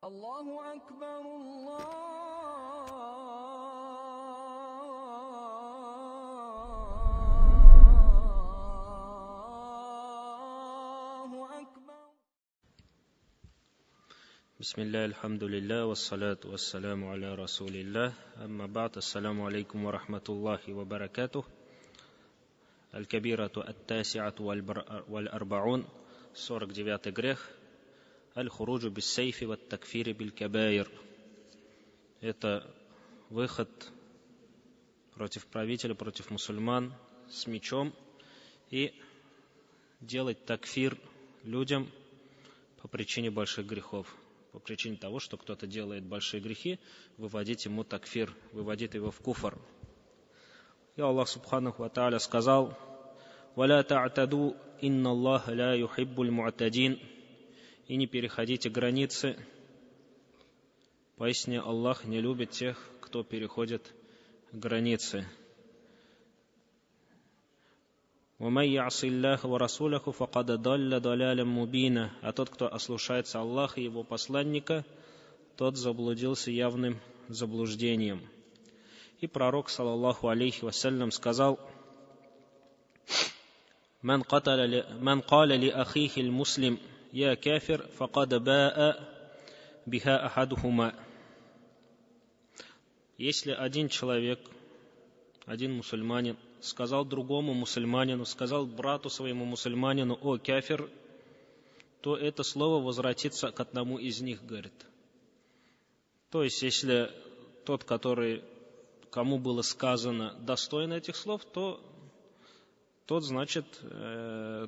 الله أكبر الله أكبر. بسم الله الحمد لله والصلاة والسلام على رسول الله أما بعد السلام عليكم ورحمة الله وبركاته. الكبيرة التاسعة والأربعون 49-й грех аль-хуруджу бис-сейфи ват-такфири биль-кабаир. Это выход против правителя, против мусульман с мечом и делать такфир людям по причине больших грехов. По причине того, что кто-то делает большие грехи, выводить ему такфир, выводить его в куфр. И Аллах Субханаху ва Тааля сказал: «Валя та'таду, инна Аллах ля юхиббуль му'тадин». И не переходите границы, поистине Аллах не любит тех, кто переходит границы. «Вамай я'си Аллаха ва расуляху факад далля далялям мубина». А тот, кто ослушается Аллаха и его посланника, тот заблудился явным заблуждением. И пророк, саллаллаху алейхи вассалям, сказал: «Ман каля ли ахихи аль-муслим я кафир, факад баа биха ахадухума». Если один человек, один мусульманин, сказал другому мусульманину, сказал брату своему мусульманину: «О, кафир», то это слово возвратится к одному из них, говорит. То есть, если тот, кому было сказано, достоин этих слов, то тот, значит,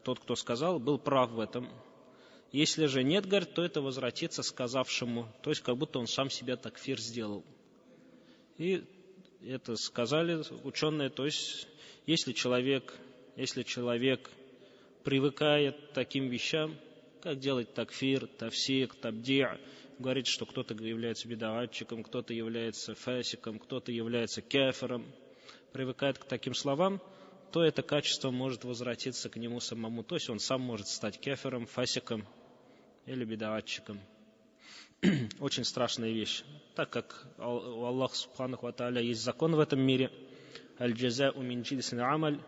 тот, кто сказал, был прав в этом. Если же нет, говорит, то это возвратится сказавшему, то есть как будто он сам себя такфир сделал. И это сказали ученые, то есть если человек привыкает к таким вещам, как делать такфир, тафсик, табди', говорит, что кто-то является бид'атчиком, кто-то является фасиком, кто-то является кафиром, привыкает к таким словам, то это качество может возвратиться к нему самому. То есть он сам может стать кафиром, фасиком или бид'атчиком. Очень страшная вещь. Так как у Аллаха Субханаху ва Тааля есть закон в этом мире, аль-джаза'у мин джинсил амаль,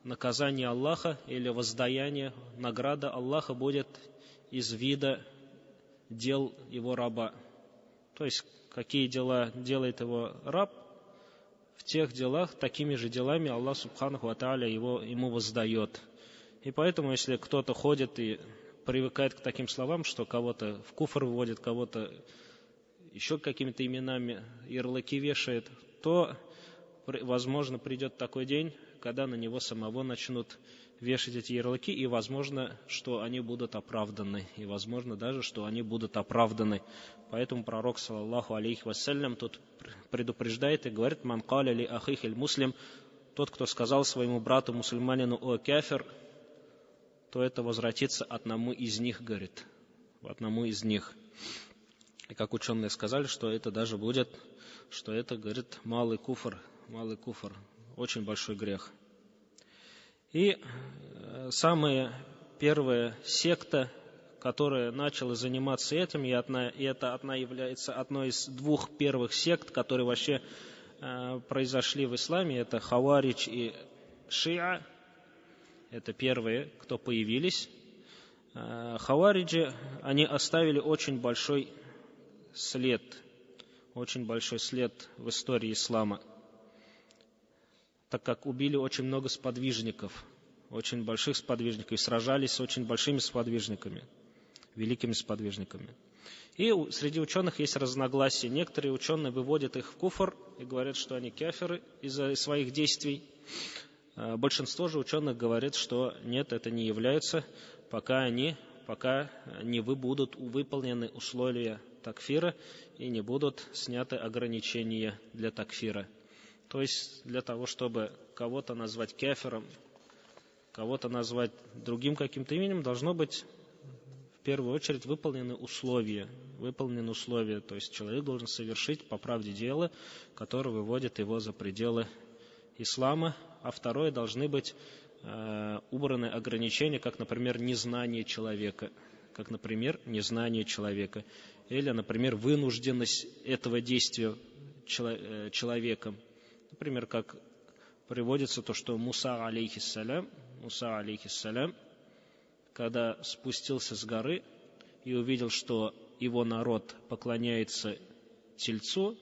наказание Аллаха или воздаяние, награда Аллаха будет из вида дел его раба. То есть какие дела делает его раб, в тех делах, такими же делами Аллах Субханаху ва Тааля ему воздает. И поэтому, если кто-то ходит и привыкает к таким словам, что кого-то в куфр вводит, кого-то еще какими-то именами ярлыки вешает, то, возможно, придет такой день, когда на него самого начнут вешать эти ярлыки, и возможно, что они будут оправданы, и возможно даже, что они будут оправданы. Поэтому пророк, саллаллаху алейхи вассалям, тут предупреждает и говорит: «Ман каля ли ахихи аль-муслим», тот, кто сказал своему брату мусульманину: «О, кафир», то это возвратится одному из них, говорит, одному из них. И как ученые сказали, что это даже будет, что это, говорит, малый куфр, очень большой грех. И самая первая секта, которая начала заниматься этим, и это одна является одной из двух первых сект, которые вообще произошли в исламе, это хаваридж и шиа. Это первые, кто появились. Хавариджи, они оставили очень большой след в истории ислама, так как убили очень много сподвижников, очень больших сподвижников, и сражались с очень большими сподвижниками, великими сподвижниками. И среди ученых есть разногласия. Некоторые ученые выводят их в куфр и говорят, что они кафиры из-за своих действий. Большинство же ученых говорит, что нет, это не являются, пока не будут выполнены условия такфира и не будут сняты ограничения для такфира. То есть для того, чтобы кого-то назвать кафиром, кого-то назвать другим каким-то именем, должно быть в первую очередь выполнены условия. То есть человек должен совершить по правде дело, которое выводит его за пределы ислама. А второе, должны быть убраны ограничения, как, например, незнание человека. как, например, незнание человека, или, например, вынужденность этого действия человеком. Например, как приводится то, что Муса алейхиссалям, когда спустился с горы и увидел, что его народ поклоняется тельцу,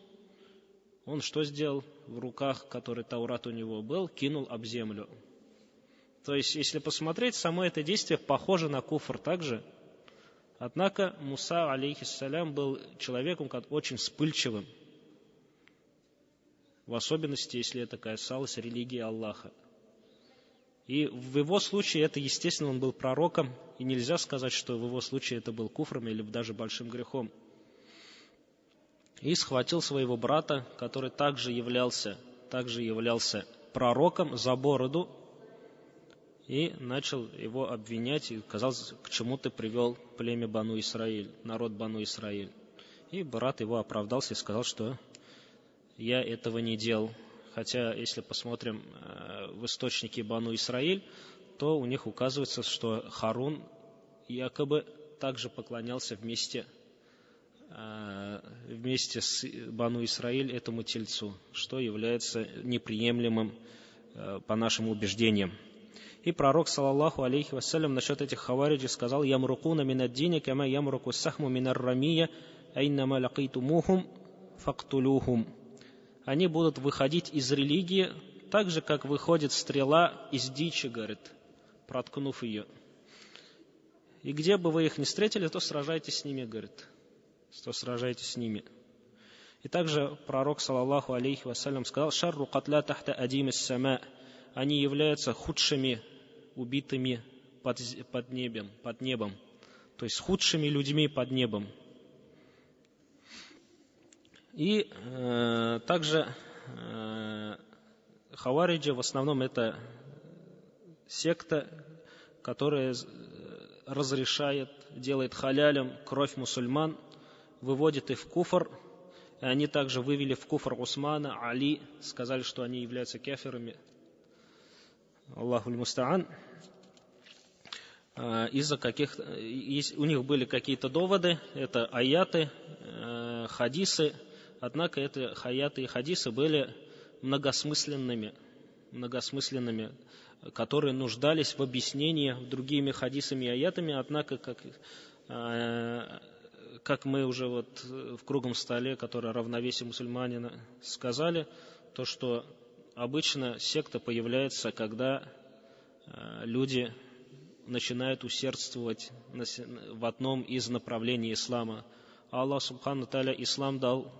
он что сделал? В руках, который Таурат у него был, кинул об землю. То есть, если посмотреть, само это действие похоже на куфр также. Однако Муса, алейхиссалям, был человеком очень вспыльчивым, в особенности, если это касалось религии Аллаха. И в его случае это, естественно, он был пророком, и нельзя сказать, что в его случае это был куфром или даже большим грехом. И схватил своего брата, который также являлся пророком, за бороду, и начал его обвинять, и сказал, к чему ты привел племя Бану Исраиль, народ Бану Исраиль. И брат его оправдался и сказал, что я этого не делал. Хотя, если посмотрим в источники Бану Исраиль, то у них указывается, что Харун якобы также поклонялся вместе с Бану Исраиль этому тельцу, что является неприемлемым по нашим убеждениям. И пророк, саллаллаху алейхи вассалям, насчет этих хавариджи сказал: «Ямрукуна минад-дини, кама ямруку сахму минар-рамия, айнама лакитумухум фактулюхум». Они будут выходить из религии так же, как выходит стрела из дичи, говорит, проткнув ее. И где бы вы их ни встретили, то сражайтесь с ними, говорит. И также пророк, саллаллаху алейхи вассалям, сказал: «Шарру катля тахта адимис сама». Они являются худшими убитыми под небом, то есть худшими людьми под небом. И также хавариджи в основном это секта, которая разрешает, делает халялем кровь мусульман, выводит их в куфр. И они также вывели в куфр Усмана, Али, сказали, что они являются кафирами. Аллаху аль-муста'ан. Из-за у них были какие-то доводы, это аяты, хадисы, однако это аяты и хадисы были многосмысленными, которые нуждались в объяснении другими хадисами и аятами, однако, как мы уже в круглом столе, который равновесие мусульманина, сказали, то, что обычно секта появляется, когда люди начинают усердствовать в одном из направлений ислама. А Аллах субхану тааля ислам дал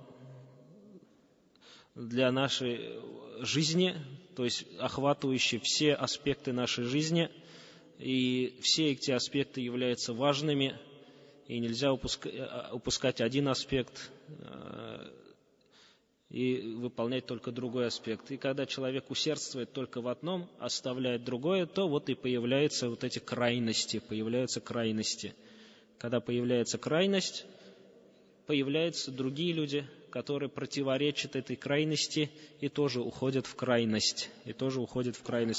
для нашей жизни, то есть охватывающий все аспекты нашей жизни, и все эти аспекты являются важными, и нельзя упускать один аспект и выполнять только другой аспект. И когда человек усердствует только в одном, оставляет другое, то и появляются эти крайности, Когда появляется крайность, появляются другие люди, которые противоречат этой крайности и тоже уходят в крайность.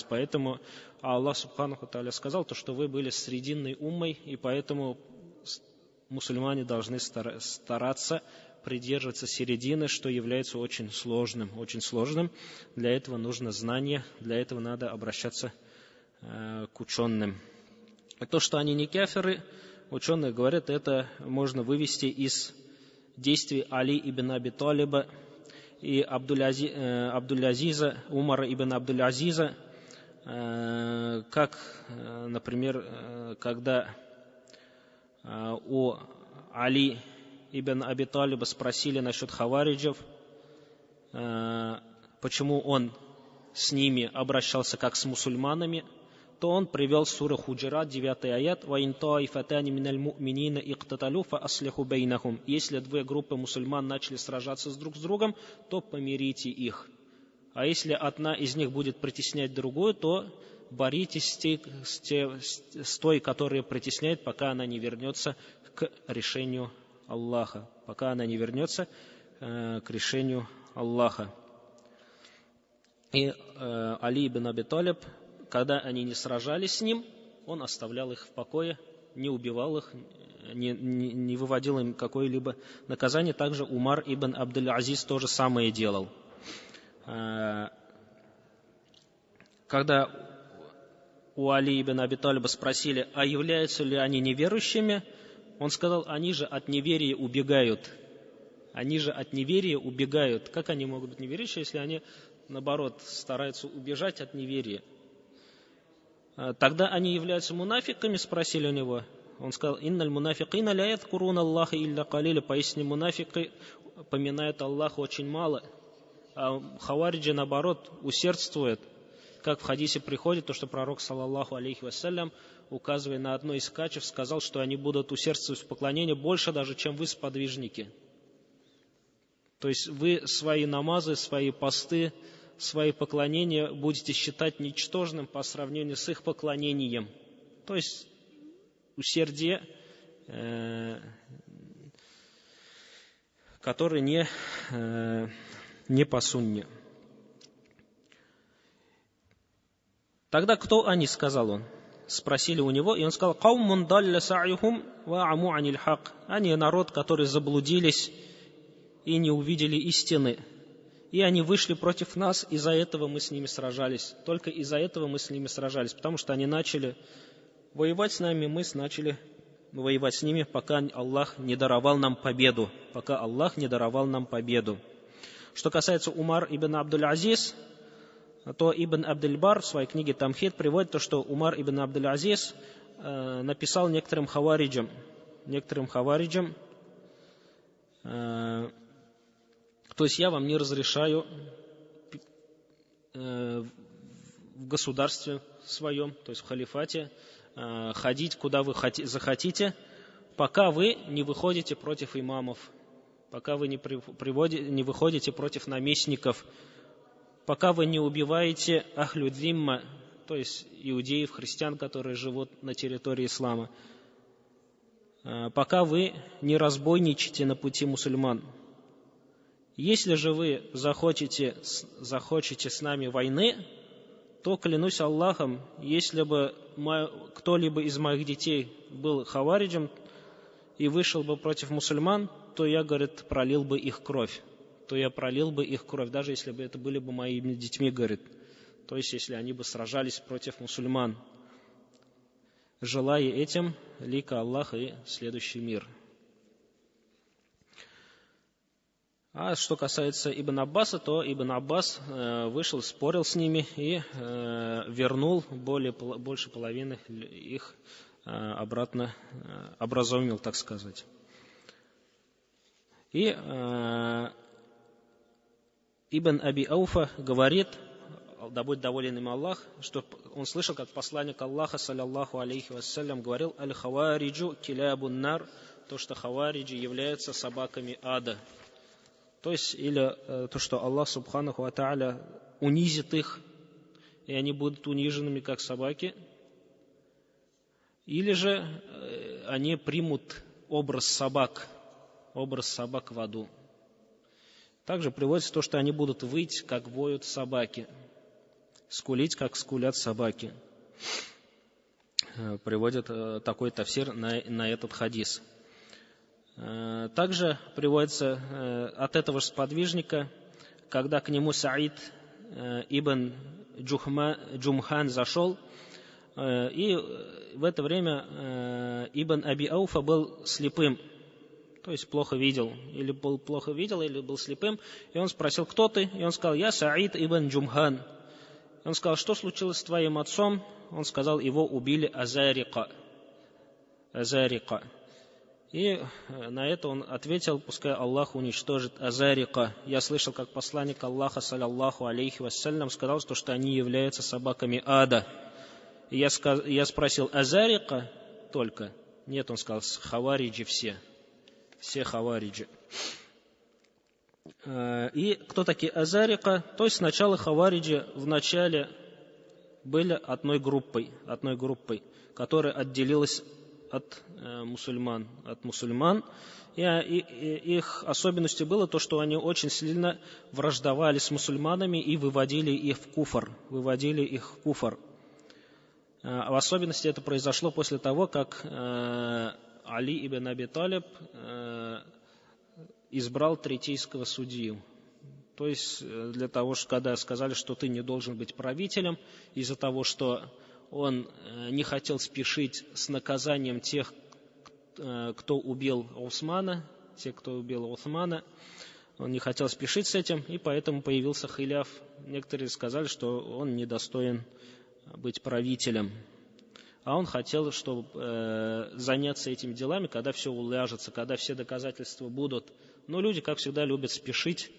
Поэтому Аллах субханаху тааля сказал, что вы были срединной уммой, и поэтому мусульмане должны стараться придерживаться середины, что является очень сложным. Для этого нужно знание, для этого надо обращаться к ученым. А то, что они не кафиры, ученые говорят, это можно вывести из действий Али ибн Аби Талиба и Абдуль-Азиза, Умара ибн Абдуль-Азиза, как, например, когда у Али ибн Аби Талиба спросили насчет хавариджев, почему он с ними обращался как с мусульманами, то он привел суру Худжурат, 9 аят: «Ваин таифатани миналь му'минина иқтаталю фа аслиху бейнахум». Если две группы мусульман начали сражаться друг с другом, то помирите их. А если одна из них будет притеснять другую, то боритесь с той, которая притесняет, пока она не вернется к решению Аллаха. И Али ибн Аби Талиб, когда они не сражались с ним, он оставлял их в покое, не убивал их, не выводил им какое-либо наказание. Также Умар ибн Абдуль-Азиз то же самое делал. Когда у Али ибн Аби Талиба спросили, а являются ли они неверующими, он сказал, они же от неверия убегают. Они же от неверия убегают. Как они могут быть неверующими, если они, наоборот, стараются убежать от неверия? Тогда они являются мунафиками, спросили у него. Он сказал, «Инналь мунафикина ля ядкуруна Аллаха илля калиля». Поистине мунафики поминают Аллаха очень мало. А хавариджи, наоборот, усердствуют. Как в хадисе приходит, то, что пророк, саллаллаху алейхи вассалям, указывая на одно из качеств, сказал, что они будут усердствовать в поклонении больше даже, чем вы, сподвижники. То есть вы свои намазы, свои посты, свои поклонения будете считать ничтожным по сравнению с их поклонением. То есть усердие, которое не по сунне. Тогда кто они, сказал он? Спросили у него, и он сказал, «Каумун далля са'юхум ва аму аниль хак». Они народ, которые заблудились и не увидели истины. И они вышли против нас, из-за этого мы с ними сражались. Только из-за этого мы с ними сражались, потому что они начали воевать с нами, мы начали воевать с ними, пока Аллах не даровал нам победу. Пока Аллах не даровал нам победу. Что касается Умар ибн Абдуль-Азиз, то Ибн Абдуль-Бар в своей книге Тамхид приводит то, что Умар ибн Абдуль-Азиз написал некоторым хавариджам, то есть я вам не разрешаю в государстве своем, то есть в халифате, ходить куда вы захотите, пока вы не выходите против имамов, пока вы не выходите против наместников, пока вы не убиваете ахлю-дзимма, то есть иудеев, христиан, которые живут на территории ислама, пока вы не разбойничаете на пути мусульман. Если же вы захочете с нами войны, то, клянусь Аллахом, если бы кто-либо из моих детей был хавариджем и вышел бы против мусульман, то я, говорит, пролил бы их кровь. Даже если бы это были бы моими детьми, говорит. То есть, если они бы сражались против мусульман, желая этим лика Аллаха и следующий мир. А что касается Ибн Аббаса, то Ибн Аббас вышел, спорил с ними и вернул больше половины их обратно, образумил, так сказать. И Ибн Аби Ауфа говорит, да будет доволен им Аллах, что он слышал, как посланник Аллаха, саллаллаху алейхи вассалям, говорил, «Аль-хавариджу килябун нар», то, что хавариджи являются собаками ада. То есть, или то, что Аллах, субханаху ва тааля, унизит их, и они будут униженными, как собаки, или же они примут образ собак в аду. Также приводится то, что они будут выть, как воют собаки, скулить, как скулят собаки. Приводит такой тафсир на этот хадис. Также приводится от этого же сподвижника, когда к нему Саид ибн Джумхан зашел, и в это время Ибн Аби Ауфа был слепым, то есть плохо видел, или был слепым, и он спросил, кто ты? И он сказал, я Саид ибн Джумхан. И он сказал, что случилось с твоим отцом? Он сказал, его убили Азарика. И на это он ответил, пускай Аллах уничтожит Азарика. Я слышал, как посланник Аллаха, саллаллаху алейхи вассалям, сказал, что они являются собаками ада. И я спросил, Азарика только? Нет, он сказал, хавариджи все хавариджи. И кто такие Азарика? То есть сначала хавариджи вначале были одной группой, которая отделилась от мусульман. И их особенностью было то, что они очень сильно враждовали с мусульманами и выводили их в куфр. В особенности это произошло после того, как Али ибн Аби Талиб избрал третейского судью. То есть для того, что когда сказали, что ты не должен быть правителем, из-за того, что он не хотел спешить с наказанием тех, кто убил Усмана, он не хотел спешить с этим, и поэтому появился хиляф. Некоторые сказали, что он недостоин быть правителем. А он хотел, чтобы заняться этими делами, когда все уляжется, когда все доказательства будут. Но люди, как всегда, любят спешить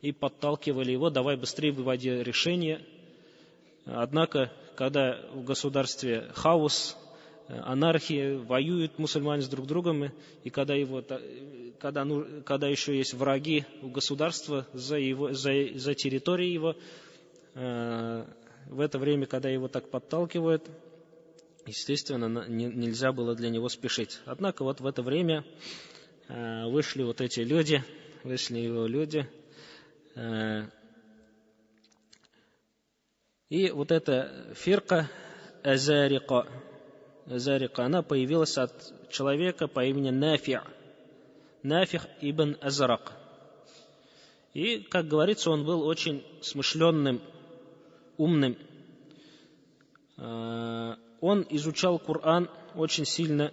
и подталкивали его: давай быстрее выводи решение. Однако, когда в государстве хаос, анархия, воюют мусульмане с друг другом, и когда еще есть враги у государства за территорией его, в это время, когда его так подталкивают, естественно, нельзя было для него спешить. Однако вот в это время вышли его люди, и вот эта фирка Азарика, она появилась от человека по имени Нафи' ибн Азрак. И, как говорится, он был очень смышленным, умным. Он изучал Коран очень сильно,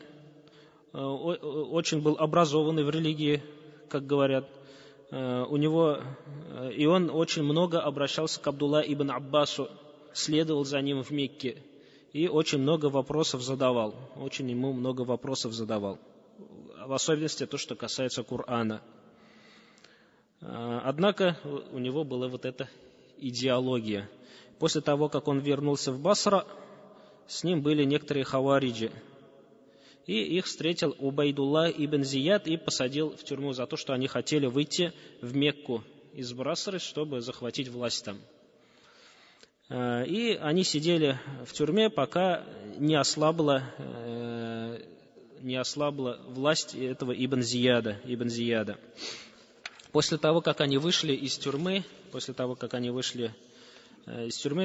очень был образованный в религии, как говорят. И он очень много обращался к Абдулла ибн Аббасу, следовал за ним в Мекке и очень ему много вопросов задавал. В особенности то, что касается Корана. Однако у него была вот эта идеология. После того, как он вернулся в Басра, с ним были некоторые хавариджи. И их встретил Убайдулла ибн Зияд и посадил в тюрьму за то, что они хотели выйти в Мекку из Басры, чтобы захватить власть там. И они сидели в тюрьме, пока не ослабла власть этого Ибн Зияда. После того, как они вышли из тюрьмы,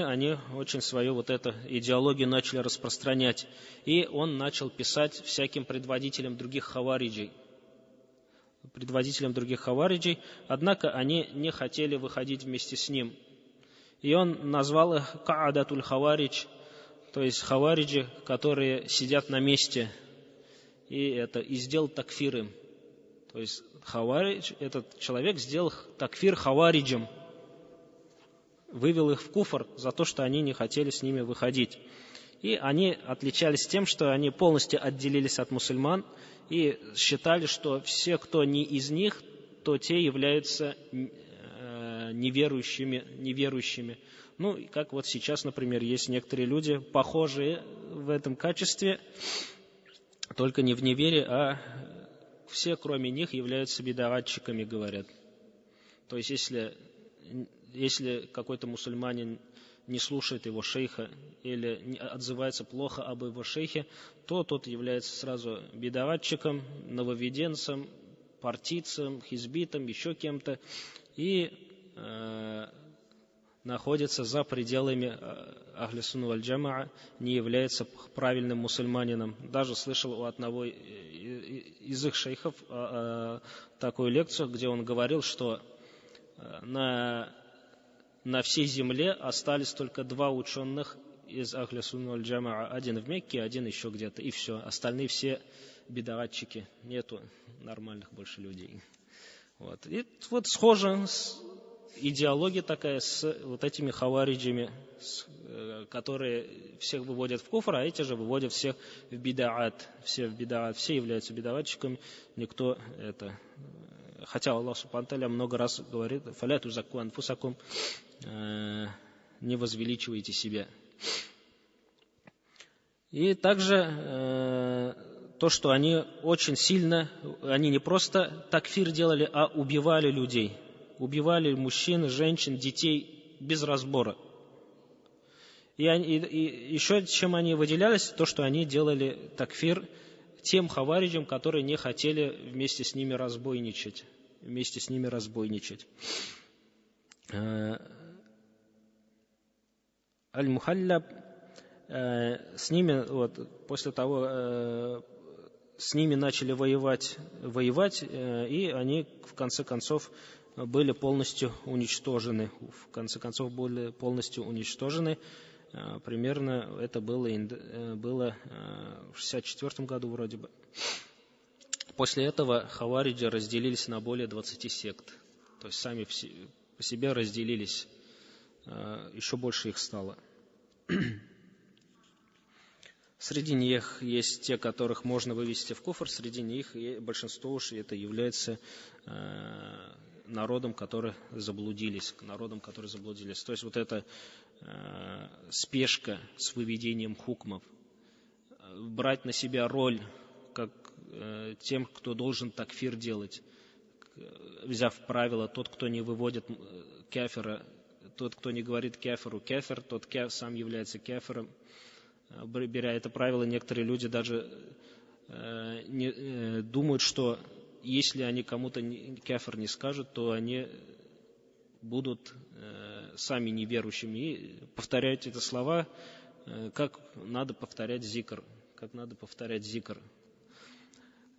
они очень свою вот эту идеологию начали распространять. И он начал писать всяким предводителям других хавариджей. Однако они не хотели выходить вместе с ним. И он назвал их Ка'адатуль Хаваридж, то есть хавариджи, которые сидят на месте. И сделал такфир им. То есть хаваридж, этот человек сделал такфир хавариджам, вывел их в куфр за то, что они не хотели с ними выходить. И они отличались тем, что они полностью отделились от мусульман и считали, что все, кто не из них, то те являются неверующими. Ну, как вот сейчас, например, есть некоторые люди, похожие в этом качестве, только не в неверии, а все, кроме них, являются бид'атчиками, говорят. То есть, если какой-то мусульманин не слушает его шейха или отзывается плохо об его шейхе, то тот является сразу бид'атчиком, нововведенцем, партийцем, хизбитом, еще кем-то, и находится за пределами Ахли Сунна валь Джамаа, не является правильным мусульманином. Даже слышал у одного из их шейхов такую лекцию, где он говорил, что на всей земле остались только два ученых из Ахли Сунна валь Джамаа. Один в Мекке, один еще где-то, и все. Остальные все бид'атчики. Нету нормальных больше людей. Вот. И вот схоже идеология такая с вот этими хавариджами, которые всех выводят в куфр, а эти же выводят всех в бид'ат. Все являются бид'атчиками, никто это... Хотя Аллах Субхану Тааля много раз говорит: «Фаля тузакку анфусакум», не возвеличивайте себя. И также то, что они очень сильно, они не просто такфир делали, а убивали людей. Убивали мужчин, женщин, детей без разбора. И еще чем они выделялись, то, что они делали такфир тем хавариджам, которые не хотели вместе с ними разбойничать. Аль-Мухаллаб с ними, вот, после того, с ними начали воевать, и они в конце концов были полностью уничтожены. Примерно это было в 64 году вроде бы. После этого хавариджи разделились на более 20 сект. То есть сами по себе разделились, еще больше их стало. Среди них есть те, которых можно вывести в куфр, среди них большинство уж это является народом, которые заблудились. То есть вот эта спешка с выведением хукмов, брать на себя роль как тем, кто должен такфир делать, взяв правило: тот, кто не выводит кафира, тот, кто не говорит кафиру кафир, тот сам является кафиром. Беря это правило, некоторые люди даже думают, что если они кому-то кафир не скажут, то они будут сами неверующими. И повторяют эти слова, как надо повторять зикр.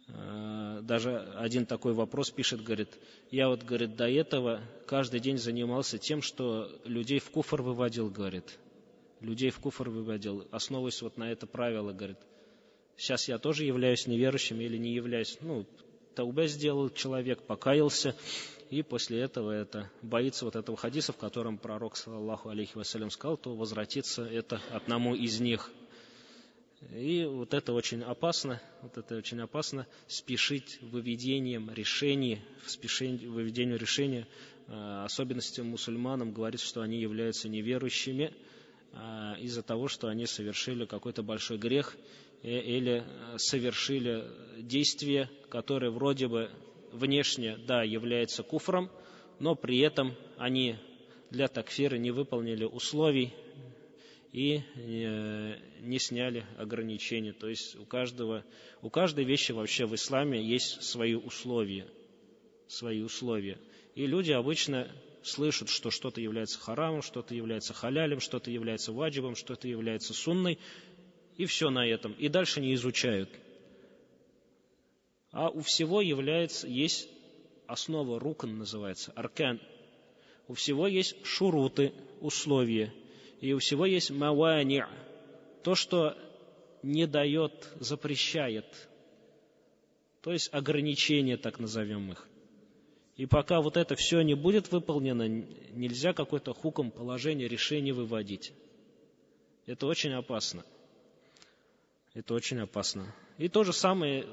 Даже один такой вопрос пишет, говорит: я вот, говорит, до этого каждый день занимался тем, что людей в куфр выводил, основываясь вот на это правило, говорит. Сейчас я тоже являюсь неверующим или не являюсь. Таубе сделал человек, покаялся, и после этого боится вот этого хадиса, в котором пророк, саллаллаху алейхи вассалям, сказал, то возвратится это одному из них. И вот это очень опасно, спешить выведением решения, особенностью мусульманам говорит, что они являются неверующими из-за того, что они совершили какой-то большой грех или совершили действие, которое вроде бы внешне, да, является куфром, но при этом они для такфира не выполнили условий и не сняли ограничения. То есть у каждой вещи вообще в исламе есть свои условия. И люди обычно слышат, что что-то является харамом, что-то является халялем, что-то является ваджибом, что-то является сунной, и все на этом. И дальше не изучают. А у всего есть основа, рукн называется, аркан. У всего есть шуруты, условия. И у всего есть мавани', то, что не дает, запрещает. То есть ограничения, так назовем их. И пока вот это все не будет выполнено, нельзя какой-то хукм, положение, решение выводить. Это очень опасно. И то же самое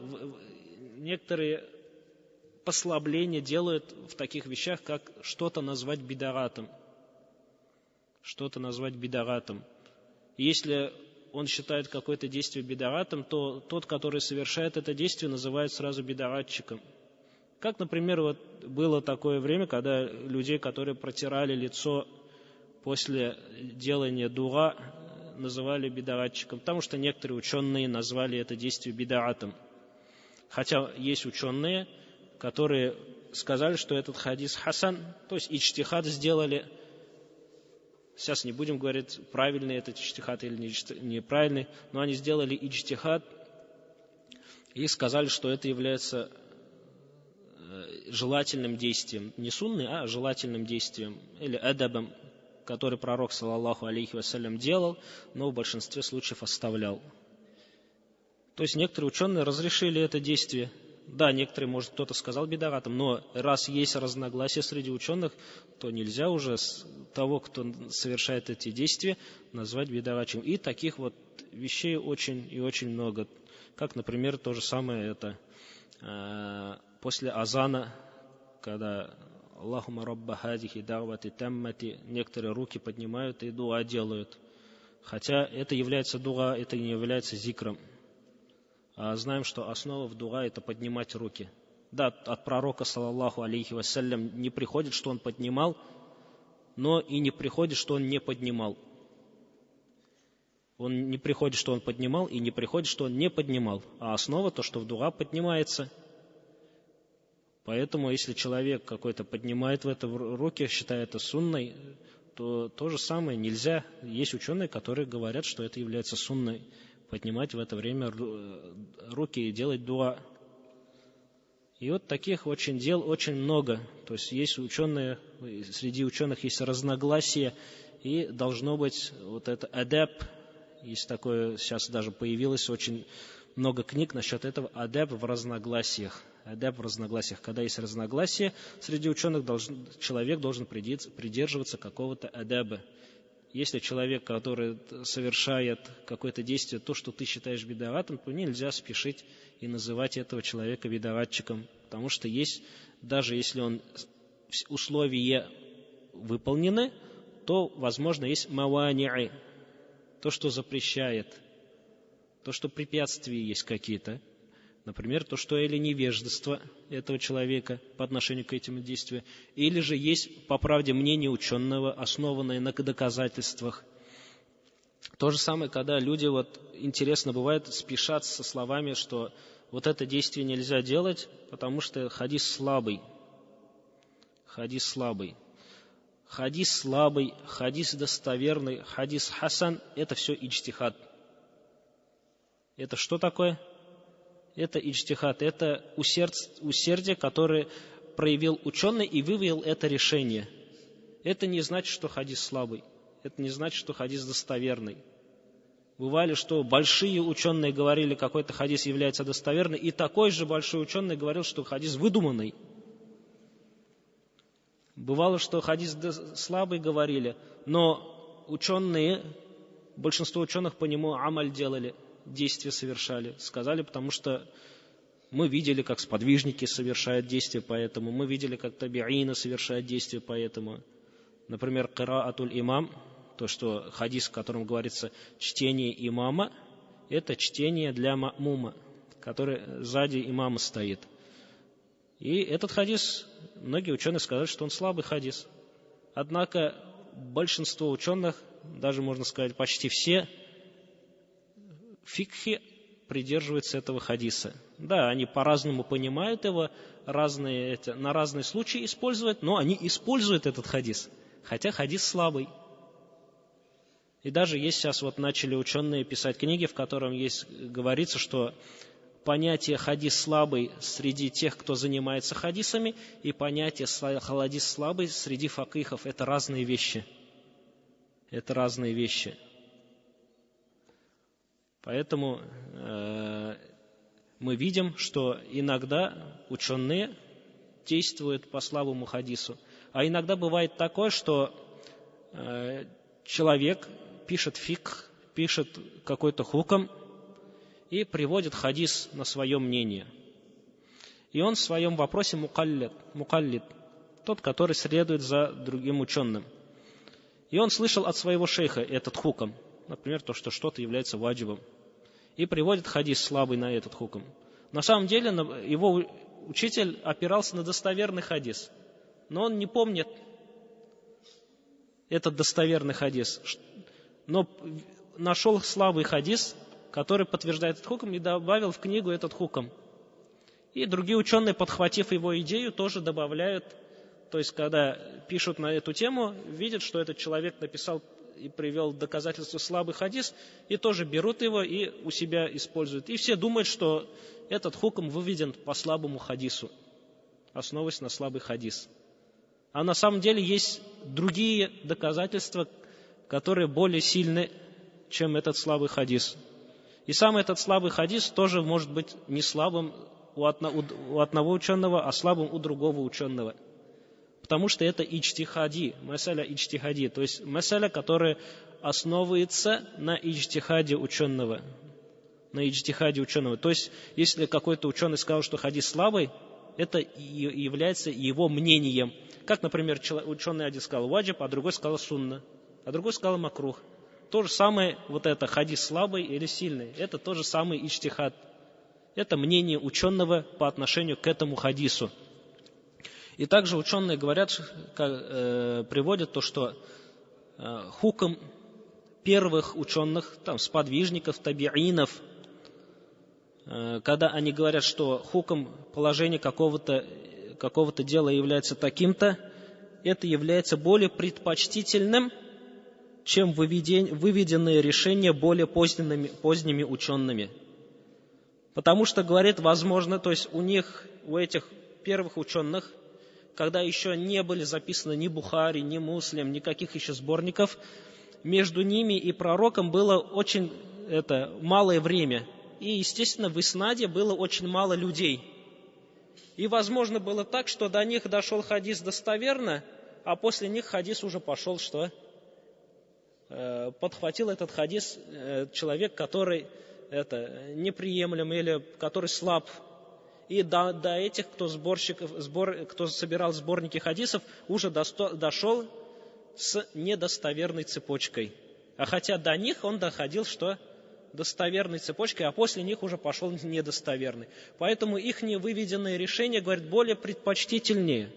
некоторые послабления делают в таких вещах, как что-то назвать бидаратом. Если он считает какое-то действие бидаратом, то тот, который совершает это действие, называют сразу бидаратчиком. Как, например, вот было такое время, когда людей, которые протирали лицо после делания дуа, называли бидаратчиком, потому что некоторые ученые назвали это действие бидаратом. Хотя есть ученые, которые сказали, что этот хадис хасан, то есть иджтихад сделали. Сейчас не будем говорить, правильный этот иджтихад или неправильный, но они сделали иджтихад и сказали, что это является желательным действием, не сунной, а желательным действием, или адабом, который пророк, саллаллаху алейхи вассалям, делал, но в большинстве случаев оставлял. То есть некоторые ученые разрешили это действие. Да, некоторые, может, кто-то сказал бидаратом, но раз есть разногласия среди ученых, то нельзя уже того, кто совершает эти действия, назвать бидаратчиком. И таких вот вещей очень и очень много. Как, например, то же самое это после азана, когда Аллахума рабба хадихи давати таммати, некоторые руки поднимают и дуа делают. Хотя это является дуа, это не является зикром. А знаем, что основа в дуа — это поднимать руки. Да, от пророка, саллаллаху алейхи вассалям, не приходит, что он поднимал, но и не приходит, что он не поднимал. Он не приходит, что он поднимал, и не приходит, что он не поднимал. А основа то, что в дуа поднимается. Поэтому, если человек какой-то поднимает в это руки, считая это сунной, то то же самое нельзя. Есть ученые, которые говорят, что это является сунной. поднимать в это время руки и делать дуа. И вот таких дел очень много. То есть есть ученые, среди ученых есть разногласия, и должно быть вот это адаб. Есть такое, сейчас даже появилось очень много книг насчет этого, адаб в разногласиях. Адаб в разногласиях. Когда есть разногласия среди ученых, человек должен придерживаться какого-то адаба. Если человек, который совершает какое-то действие, то, что ты считаешь бид'атом, то нельзя спешить и называть этого человека бид'атчиком. Потому что даже если условия выполнены, то, возможно, есть мавани'и, то, что запрещает, то, что препятствия есть какие-то. Например, то, что или невежество этого человека по отношению к этим действиям, или же есть, по правде, мнение ученого, основанное на доказательствах. То же самое, когда люди, интересно бывает, спешат со словами, что вот это действие нельзя делать, потому что хадис слабый. Хадис слабый. Хадис слабый, хадис достоверный, хадис хасан – это все иджтихад. Это что такое? Это иджтихад, это усердие, которое проявил ученый и вывел это решение. Это не значит, что хадис слабый. Это не значит, что хадис достоверный. Бывали, что большие ученые говорили, какой-то хадис является достоверным, и такой же большой ученый говорил, что хадис выдуманный. Бывало, что хадис слабый говорили, но большинство ученых по нему амаль делали, действия совершали. Сказали, потому что мы видели, как сподвижники совершают действия по этому, мы видели, как таби'ины совершают действия по этому. Например, кираатуль имам, то, что хадис, в котором говорится чтение имама, это чтение для ма'мума, который сзади имама стоит. И этот хадис, многие ученые сказали, что он слабый хадис. Однако большинство ученых, даже можно сказать почти все, фикхи придерживаются этого хадиса. Да, они по-разному понимают его, на разные случаи используют, но они используют этот хадис, хотя хадис слабый. И даже есть сейчас начали ученые писать книги, в котором говорится, что понятие хадис слабый среди тех, кто занимается хадисами, и понятие хадис слабый среди факихов – это разные вещи. Это разные вещи. Поэтому мы видим, что иногда ученые действуют по слабому хадису. А иногда бывает такое, что человек пишет фикх, пишет какой-то хукм и приводит хадис на свое мнение. И он в своем вопросе мукаллид, тот, который следует за другим ученым. И он слышал от своего шейха этот хукм, например, то, что что-то является ваджибом, и приводит хадис слабый на этот хукм. На самом деле его учитель опирался на достоверный хадис, но он не помнит этот достоверный хадис, но нашел слабый хадис, который подтверждает этот хукм, и добавил в книгу этот хукм. И другие ученые, подхватив его идею, тоже добавляют. То есть, когда пишут на эту тему, видят, что этот человек написал и привел доказательство слабый хадис, и тоже берут его и у себя используют. И все думают, что этот хукм выведен по слабому хадису, основываясь на слабый хадис. А на самом деле есть другие доказательства, которые более сильны, чем этот слабый хадис. И сам этот слабый хадис тоже может быть не слабым у одного ученого, а слабым у другого ученого. Потому что это иджтихади, масаля иджтихади, то есть масаля, которая основывается на иджтихаде ученого. На иджтихаде ученого. То есть, если какой-то ученый сказал, что хадис слабый, это является его мнением. Как, например, ученый один сказал ваджиб, а другой сказал сунна, а другой сказал макрух. То же самое, это хадис слабый или сильный, это тот же самый иджтихад. Это мнение ученого по отношению к этому хадису. И также ученые говорят, приводят то, что хукм первых ученых, сподвижников, табиинов, когда они говорят, что хукм положение какого-то дела является таким-то, это является более предпочтительным, чем выведенные решения более поздними учеными. Потому что, говорит, возможно, то есть у этих первых ученых, когда еще не были записаны ни Бухари, ни Муслим, никаких еще сборников, между ними и пророком было очень малое время. И, естественно, в иснаде было очень мало людей. И, возможно, было так, что до них дошел хадис достоверно, а после них хадис уже пошел, что подхватил этот хадис человек, который неприемлем или который слаб. И до этих, кто собирал сборники хадисов, уже дошел с недостоверной цепочкой. А хотя до них он доходил, что достоверной цепочкой, а после них уже пошел недостоверный. Поэтому их невыведенные решения, говорят, более предпочтительнее,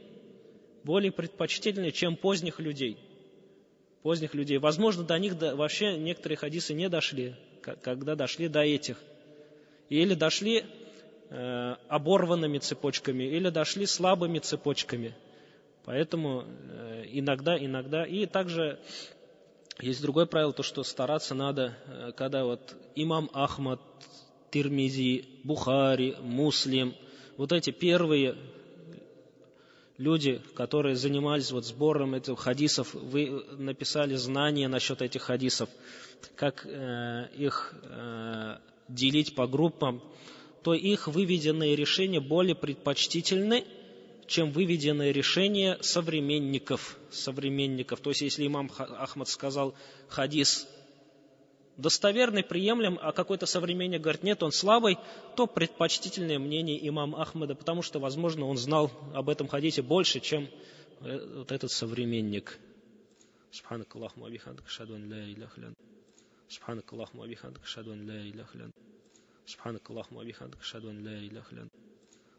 чем поздних людей. Возможно, до них вообще некоторые хадисы не дошли, когда дошли до этих. Или дошли оборванными цепочками, или дошли слабыми цепочками. Поэтому иногда. И также есть другое правило, то, что стараться надо, когда имам Ахмад, Тирмизи, Бухари, Муслим, эти первые люди, которые занимались сбором этих хадисов, вы написали знания насчет этих хадисов, как их делить по группам, то их выведенные решения более предпочтительны, чем выведенные решения современников. То есть, если имам Ахмад сказал хадис достоверный, приемлем, а какой-то современник говорит, нет, он слабый, то предпочтительное мнение имама Ахмада, потому что, возможно, он знал об этом хадисе больше, чем этот современник. Субханакаллахумма ва бихамдика, ашхаду ан ла иляха илля анта. Субханакаллахумма ва бихамдика, ашхаду ан ла иляха илля анта. Субханакаллахумма ва бихамдика, ашхаду ан ла иляха илля анта.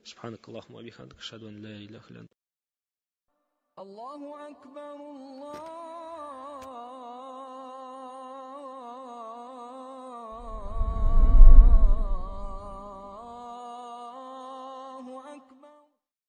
Субханакаллахумма ва бихамдика, ашхаду ан ла иляха илля анта. الله أكبر الله